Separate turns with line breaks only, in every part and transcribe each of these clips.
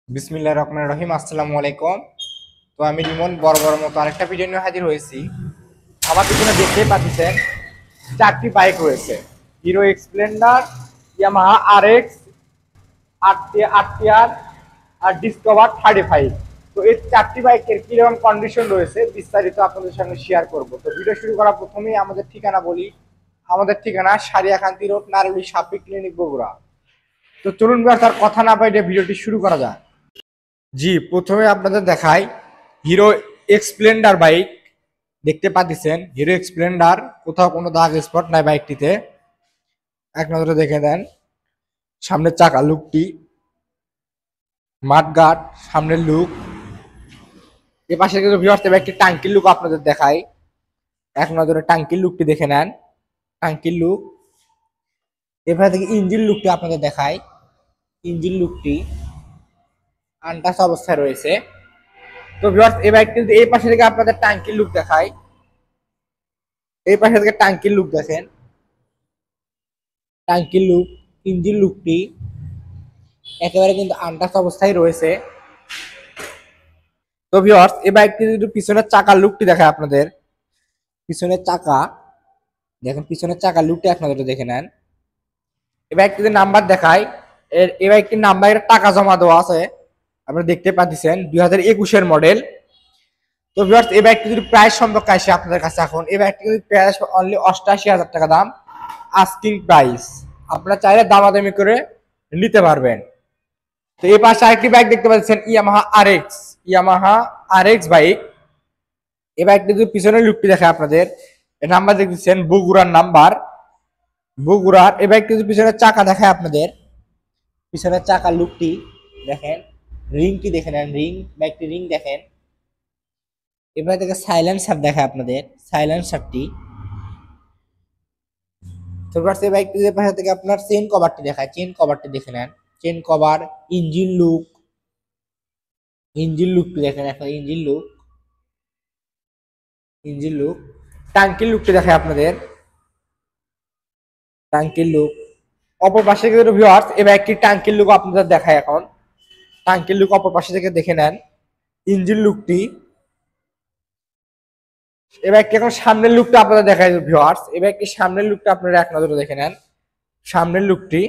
বিসমিল্লাহির রহমানির রহিম। আসসালামু আলাইকুম। তো আমি রিমন বড় বড় মতো আরেকটা ভিডিও নিয়ে হাজির হয়েছি। আমার পিছনে দেখতেই পাচ্ছেন চারটি বাইক রয়েছে। হিরো এক্সপ্লেন্ডার, ইয়ামাহা আরএক্স, আরটিআর আর ডিসকভার 35। তো এই চারটি বাইকের কিরকম কন্ডিশন রয়েছে বিস্তারিত আপনাদের সঙ্গে শেয়ার করব। তো ভিডিও শুরু করার প্রথমেই আমাদের ঠিকানা বলি। আমাদের ঠিকানা সারিয়াকান্তি রোড, নারুলি সাপিক ক্লিনিক, বগুড়া। তো চলুন তার কথা না বাইরে ভিডিওটি শুরু করা যাক। জি, প্রথমে আপনাদের দেখাই হিরো এক্সপ্লেন্ডার বাইক। দেখতে পাচ্ছেন হিরো এক্সপ্লেন্ডার, কোথাও কোনো দাগ স্পট নাই বাইকটিতে। এক নজরে দেখে দেন সামনের চাকা লুকটি, মাঠগার্ড, সামনের লুক। এ পাশে কিন্তু ভিউয়ার্স বাইকটি টাঙ্কির লুক আপনাদের দেখাই। এক নজরে টাঙ্কির লুকটি দেখে নেন, টাঙ্কির লুক। এবার থেকে ইঞ্জিন লুকটি আপনাদের দেখাই। ইঞ্জিন লুকটি আনটাচ অবস্থায় রয়েছে। তো ভিউয়ার্স এই বাইক কিন্তু এই পাশে থেকে আপনাদের টাঙ্কির লুক দেখাই। এই পাশে থেকে টাঙ্কির লুক দেখেন, টাঙ্কির লুক, ইঞ্জিন লুকটি একেবারে কিন্তু আনটাচ অবস্থায় রয়েছে। তো ভিউয়ার্স এই বাইকটি যদি পিছনের চাকার লুকটি দেখায় আপনাদের, পিছনের চাকা দেখেন, পিছনের চাকার লুকটি আপনাদের দেখে নেন। এই বাইকটি যদি নাম্বার দেখায়, এই বাইকটির নাম্বারের টাকা জমা দেওয়া আছে, আপনারা দেখতে পাচ্ছেন 2021-এর মডেল। তো ভিউয়ার্স এই বাইকটি যদি প্রাইস সম্পর্কে আসে আপনাদের কাছে, এখন এই বাইকটি যদি প্রাইস অনলি 88,000 টাকা দাম, আস্কিং প্রাইস। আপনারা চাইলে দামাদামি করে নিতে পারবেন। তো এই পাশে আরেকটি বাইক দেখতে পাচ্ছেন, Yamaha RX, Yamaha RX bike. এই বাইকটি যদি পিছনের লুকটি দেখে আপনাদের, এই নাম্বার দেখতেছেন বগুড়ার নাম্বার, বগুড়ার। এই বাইকটি যদি পিছনের চাকা দেখায় আপনাদের, পিছনের চাকার লুকটি দেখেন, রিংটি দেখে নেন, রিং, বাইকটি রিং দেখেন। এবার থেকে সাইলেন্সার দেখায় আপনাদের, সাইলেন্সারটি। তো এই বাইকটি যে পাশে থেকে আপনার চেন কভারটি দেখায়, চেন কভারটি দেখে নেন, chain cover, engine look, engine লুকটি দেখেন, এখন ইঞ্জিন লুক, ইঞ্জিন লুক। টাঙ্কির লুকটি দেখায় আপনাদের, টাঙ্কির লুক। অপর পাশে কিন্তু ভিউয়ার্স এই বাইকটির টাঙ্কির লুক আপনাদের দেখায় এখন, টাঙ্কির লুক অপর পাশে থেকে দেখে নেন, ইঞ্জিন লুকটি। এই বাইকটি এখন সামনের লুকটা আপনাদের দেখায় ভিউয়ার্স, এই বাইকটির সামনের লুকটা আপনারা এক নজরে দেখে নেন, সামনের লুকটি।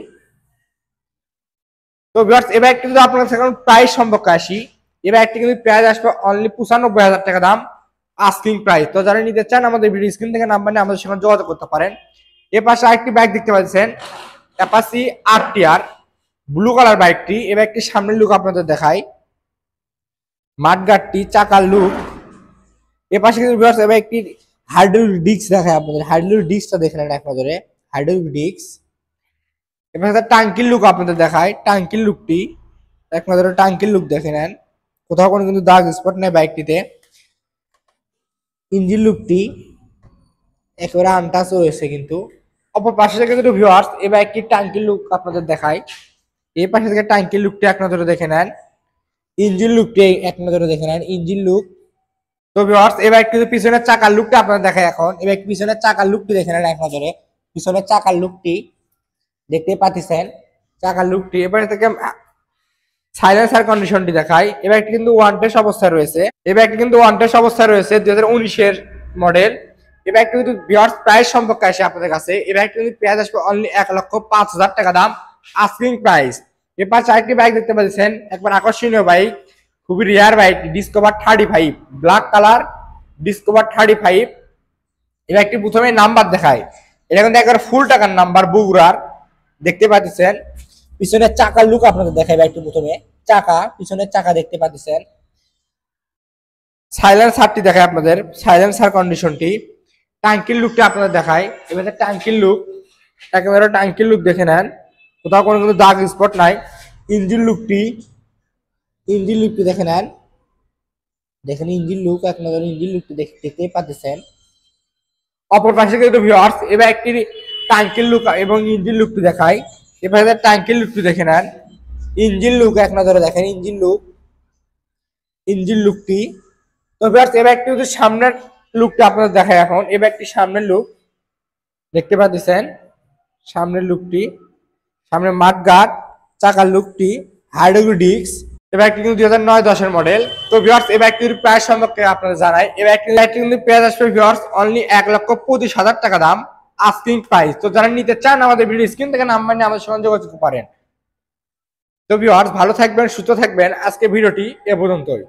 তো ভিউয়ার্স এই বাইকটি যদি আপনাদের এখন প্রাইস সম্পর্কে আসি, এই বাইকটি কিন্তু প্রাইস আসবে অনলি 95,000 টাকা দাম, আস্কিং প্রাইস। তো যারা নিতে চান আমাদের ভিডিও স্ক্রিন থেকে নাম্বার নিয়ে আমাদের সঙ্গে যোগাযোগ করতে পারেন। এর পাশে আরেকটি বাইক দেখতে পাচ্ছেন, অ্যাপাচি আরটিআর, ব্লু কালার বাইকটি। এই বাইকটির সামনের লুক আপনাদের দেখাই, মাঠগার্ডটি, চাকার লুক। এর পাশে কিন্তু ভিউয়ার্স এই বাইকটির হাইড্রোলিক ডিস্ক দেখায় আপনাদের, হাইড্রোলিক ডিস্কটা দেখে নেন এক নজরে, হাইড্রোলিক ডিস্ক। এবার টাঙ্কির লুক আপনাদের দেখায়, টাঙ্কির লুকটি এক নজরে, টাঙ্কির লুক দেখে নেন, কোথাও কোনো কিন্তু দাগ স্পট নেই বাইকটিতে। ইঞ্জিন লুকটি একেবারে আনটাচ রয়েছে কিন্তু। অপর পাশে থেকে কিন্তু ভিউয়ার্স এই বাইকটির টাঙ্কির লুক আপনাদের দেখায়, এই পাশে থেকে টাঙ্কির লুকটি এক নজরে দেখে নেন, ইঞ্জিন লুকটি এক নজরে দেখে নেন, ইঞ্জিন লুক। তো ভিউয়ার্স এই বাইকটি পিছনের চাকার লুকটা আপনাদের দেখায় এখন, এই বাইক পিছনের চাকার লুকটি দেখে নেন এক নজরে, পিছনের চাকার লুকটি দেখতে পাচ্ছেন, চাকার লুকটি। এবারে থেকে সাইলেন্সার কন্ডিশনটি দেখায়। এই বাইকটি কিন্তু ওয়ান টেস্ট অবস্থায় রয়েছে, এই বাইকটি কিন্তু ওয়ান টেস্ট অবস্থায় রয়েছে, 2019-এর মডেল। এই বাইকটি কিন্তু ভিউয়ার্স প্রাইস সম্পর্কে আসে আপনাদের কাছে, এই বাইকটি কিন্তু প্রাইস আসবে অনলি 1,05,000 টাকা দাম, আস্কিং প্রাইস। এরপর চারটি বাইক দেখতে পাচ্ছেন, একবার আকর্ষণীয় বাইক, খুবই rare bike, discover 35, black colour, discover 35। এই বাইকটি প্রথমে নাম্বার দেখায়, এটা কিন্তু একবার ফুল টাকার নাম্বার, বগুড়ার। দেখতে পাচ্ছেন পিছনের চাকার লুক আপনাদের দেখাই, বাইকটি প্রথমে চাকা, পিছনের চাকা দেখতে পাচ্ছেন। সাইলেন্সারটি দেখায় আপনাদের, সাইলেন্সার কন্ডিশনটি। ট্যাঙ্কির লুকটা আপনাদের দেখায়, এবারে ট্যাঙ্কির লুক, একেবারে ট্যাঙ্কির লুক দেখে নেন, কোথাও কোনো কিন্তু দাগ স্পট নাই। ইঞ্জিন লুকটি, ইঞ্জিন লুকটি দেখে নেন, দেখেন ইঞ্জিন লুক, এক নজরে ইঞ্জিন লুকটি দেখতে পাচ্ছেন। অপর পাশে কিন্তু ভিউয়ার্স এবার একটি ট্যাঙ্কির লুক এবং ইঞ্জিন লুকটি দেখায়, এবার ট্যাঙ্কির লুকটি দেখে নেন, ইঞ্জিন লুক এক নজরে দেখেন, ইঞ্জিন লুক, ইঞ্জিন লুকটি। তো ভিউয়ার্স এবার একটি যদি সামনের লুকটা আপনাদের দেখায় এখন, এবার একটি সামনের লুক দেখতে পাচ্ছেন, সামনের লুকটি, সামনে মাঠ গার্ড, চাকার লুকটি, হাইড্রোলিক ডিস্ক। এই বাইকটি কিন্তু 2009-10 মডেল। তো ভিউয়ার্স এই বাইকটির প্রাইস সম্পর্কে আপনাদের জানাই। এই বাইকটি কিন্তু পেয়ে আসবে ভিউয়ার্স অনলি 1,25,000 টাকা দাম, আস্কিং প্রাইস। তো যারা নিতে চান আমাদের ভিডিও স্ক্রিন থেকে নাম্বার নিয়ে আমাদের সঙ্গে যোগাযোগ করতে পারেন। তো ভিউয়ার্স ভালো থাকবেন, সুস্থ থাকবেন। আজকে ভিডিওটি এ পর্যন্তই।